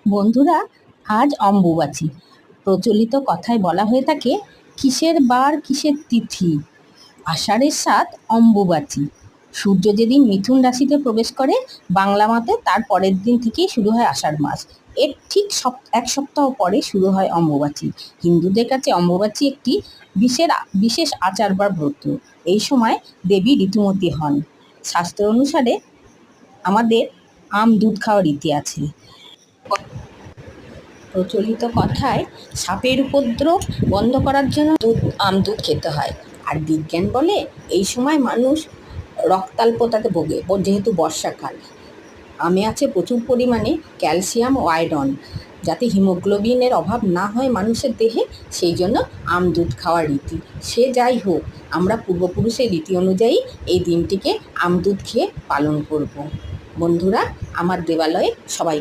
বন্ধুরা, আজ অম্বুবাচী। প্রচলিত কথায় বলা হয়ে থাকে, কিসের বার কিসের তিথি, আষাঢ়ের ৭ অম্বুবাচী। সূর্য যেদিন মিথুন রাশিতে প্রবেশ করে বাংলা মতে, তার পরের দিন থেকেই শুরু হয় আষাঢ় মাস। এর ঠিক এক সপ্তাহ পরে শুরু হয় অম্বুবাচী। হিন্দুদের কাছে অম্বুবাচী একটি বিশেষ আচার বা ব্রত। এই সময় দেবী ঋতুমতী হন। শাস্ত্র অনুসারে আমাদের দুধ খাওয়ার রীতি আছে। প্রচলিত কথায় সাপের উপদ্রব বন্ধ করার জন্য দুধ খেতে হয়। আর বিজ্ঞান বলে এই সময় মানুষ রক্তাল্পতাতে ভোগে, যেহেতু বর্ষাকাল। আমে আছে প্রচুর পরিমাণে ক্যালসিয়াম ও আয়রন, যাতে হিমোগ্লোবিনের অভাব না হয় মানুষের দেহে, সেই জন্য দুধ খাওয়ার রীতি। সে যাই হোক, আমরা পূর্বপুরুষের রীতি অনুযায়ী এই দিনটিকে দুধ খেয়ে পালন করব। বন্ধুরা, আমার দেবালয়ে সবাই